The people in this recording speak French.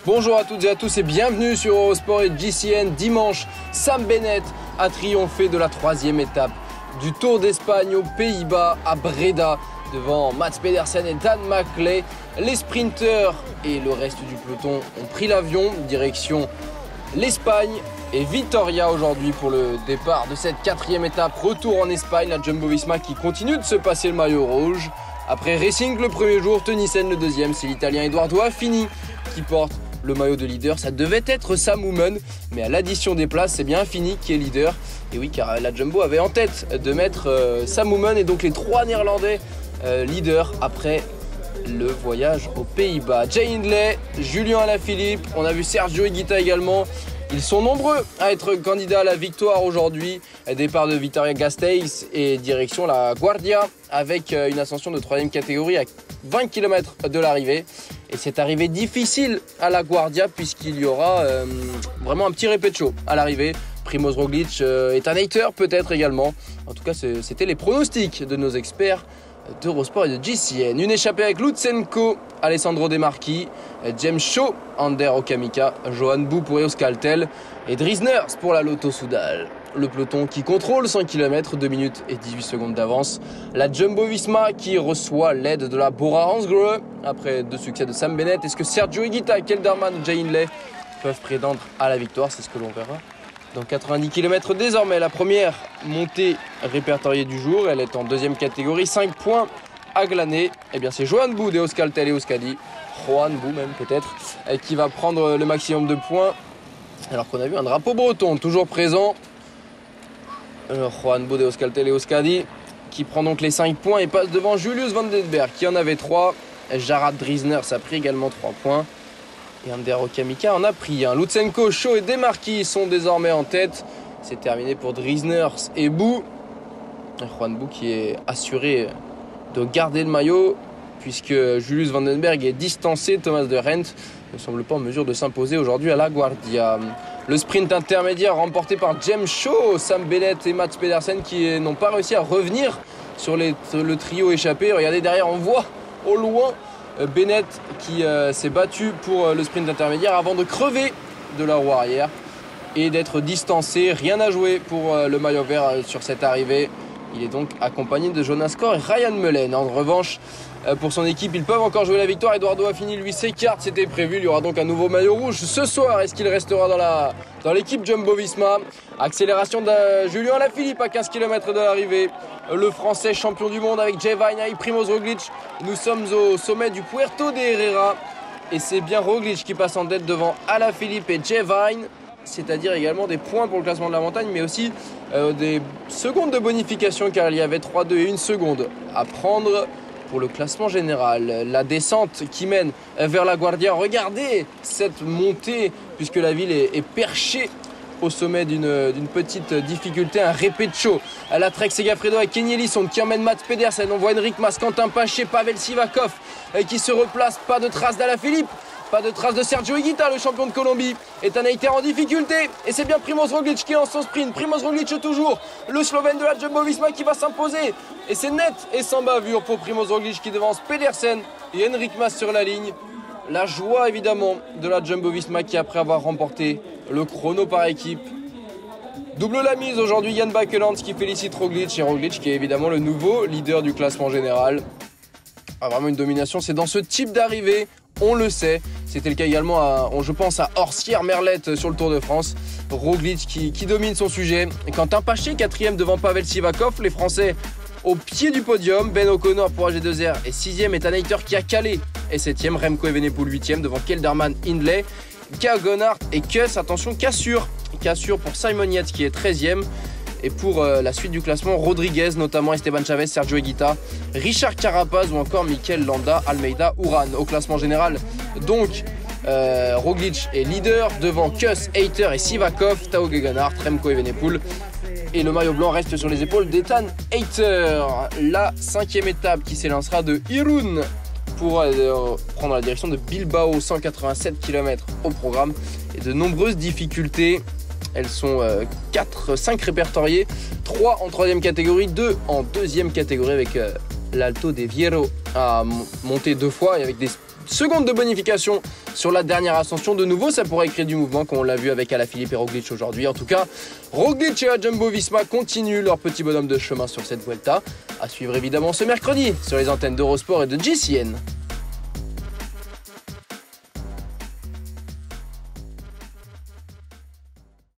Bonjour à toutes et à tous et bienvenue sur Eurosport et GCN. Dimanche, Sam Bennett a triomphé de la troisième étape du Tour d'Espagne aux Pays-Bas à Breda devant Mats Pedersen et Dan Maclay. Les sprinteurs et le reste du peloton ont pris l'avion direction l'Espagne et Vitoria aujourd'hui pour le départ de cette quatrième étape. Retour en Espagne, la Jumbo-Visma qui continue de se passer le maillot rouge. Après Racing le premier jour, Tunissen le deuxième, c'est l'Italien Edoardo Affini qui porte le maillot de leader. Ça devait être Sam Oomen, mais à l'addition des places, c'est bien Affini qui est leader. Et oui, car la Jumbo avait en tête de mettre Sam Oomen et donc les trois Néerlandais leaders après le voyage aux Pays-Bas. Jay Hindley, Julien Alaphilippe, on a vu Sergio Higuita également. Ils sont nombreux à être candidats à la victoire aujourd'hui. Départ de Vitoria-Gasteiz et direction la Guardia avec une ascension de 3e catégorie à 20 km de l'arrivée. Et cette arrivée difficile à la Guardia puisqu'il y aura vraiment un petit répétition à l'arrivée. Primoz Roglic est un hater peut-être également. En tout cas, c'était les pronostics de nos experts d'Eurosport et de GCN. Une échappée avec Lutsenko, Alessandro De Marchi, James Shaw, Ander Okamika, Johan Bou pour Euskaltel et Dries Neurs pour la Lotto Soudal. Le peloton qui contrôle 100 km, 2 minutes et 18 secondes d'avance. La Jumbo-Visma qui reçoit l'aide de la Bora-Hansgrohe après 2 succès de Sam Bennett. Est-ce que Sergio Higuita, Kelderman ou Jay Hindley peuvent prétendre à la victoire? C'est ce que l'on verra dans 90 km désormais. La première montée répertoriée du jour, elle est en 2e catégorie, 5 points à glaner. Eh bien c'est Johan Bou d'Euskaltel et Euskadi, Johan Bou même peut-être, qui va prendre le maximum de points. Alors qu'on a vu un drapeau breton toujours présent. Johan Bou d'Euskaltel et Euskadi qui prend donc les 5 points et passe devant Julius Van den Berg qui en avait 3. Jarrad Dries Neurs a pris également 3 points. Et Ander Okamika en a pris un. Lutsenko, Shaw et De Marchi sont désormais en tête. C'est terminé pour Dries Neurs et Bou. Juan Bou qui est assuré de garder le maillot puisque Julius Van den Berg est distancé. Thomas de Rent ne semble pas en mesure de s'imposer aujourd'hui à la Guardia. Le sprint intermédiaire remporté par James Shaw, Sam Bennett et Mats Pedersen qui n'ont pas réussi à revenir sur le trio échappé. Regardez derrière, on voit au loin Bennett qui s'est battu pour le sprint intermédiaire avant de crever de la roue arrière et d'être distancé. Rien à jouer pour le maillot vert sur cette arrivée. Il est donc accompagné de Jonas Kor et Ryan Mullen. En revanche, pour son équipe, ils peuvent encore jouer la victoire. Edoardo Affini, lui, s'écarte. C'était prévu. Il y aura donc un nouveau maillot rouge ce soir. Est-ce qu'il restera dans l'équipe Jumbo-Visma? Accélération de Julien Alaphilippe à 15 km de l'arrivée. Le Français champion du monde avec Jay Vine et Primoz Roglic. Nous sommes au sommet du Puerto de Herrera. Et c'est bien Roglic qui passe en tête devant Alaphilippe et Jay Vine. C'est-à-dire également des points pour le classement de la montagne, mais aussi des secondes de bonification, car il y avait 3-2 et 1 seconde à prendre pour le classement général. La descente qui mène vers la Guardia. Regardez cette montée, puisque la ville est perchée au sommet d'une petite difficulté, un répétition. La Trek Segafredo avec Kenny Ellison qui emmène Mats Pedersen. On voit Enric Mas, Quentin Paché, Pavel Sivakov qui se replace. Pas de trace d'Alaphilippe. Pas de trace de Sergio Higuita, le champion de Colombie est un hater en difficulté. Et c'est bien Primoz Roglic qui lance son sprint. Primoz Roglic toujours, le Slovène de la Jumbo-Visma qui va s'imposer. Et c'est net et sans bavure pour Primoz Roglic qui devance Pedersen et Enric Mas sur la ligne. La joie évidemment de la Jumbo-Visma qui, après avoir remporté le chrono par équipe, double la mise aujourd'hui. Jan Bakelands qui félicite Roglic, et Roglic qui est évidemment le nouveau leader du classement général. Ah, vraiment une domination, c'est dans ce type d'arrivée, on le sait. C'était le cas également, je pense, à Orsières-Merlette sur le Tour de France. Roglic qui domine son sujet. Et Quentin Paché, 4e devant Pavel Sivakov. Les Français au pied du podium. Ben O'Connor pour AG2R est 6e. Et Tanaiter qui a calé est 7e. Remco Evenepoel 8e devant Kelderman, Hindley, Gagonard et Kuss. Attention, cassure pour Simon Yates qui est 13e. Et pour la suite du classement, Rodriguez, notamment Esteban Chavez, Sergio Higuita, Richard Carapaz ou encore Mikel Landa, Almeida, Uran. Au classement général, donc, Roglic est leader devant Kuss, Hayter et Sivakov, Tao Geoghegan Hart, Remco Evenepoel. Et le maillot blanc reste sur les épaules d'Ethan Hayter. La 5e étape qui s'élancera de Irún pour prendre la direction de Bilbao, 187 km au programme et de nombreuses difficultés. Elles sont 5 répertoriées, 3 en 3e catégorie, 2 en 2e catégorie avec l'Alto de Viero à monter 2 fois et avec des secondes de bonification sur la dernière ascension. De nouveau, ça pourrait créer du mouvement, comme on l'a vu avec Alaphilippe et Roglic aujourd'hui. En tout cas, Roglic et la Jumbo-Visma continuent leur petit bonhomme de chemin sur cette Vuelta. À suivre évidemment ce mercredi sur les antennes d'Eurosport et de GCN.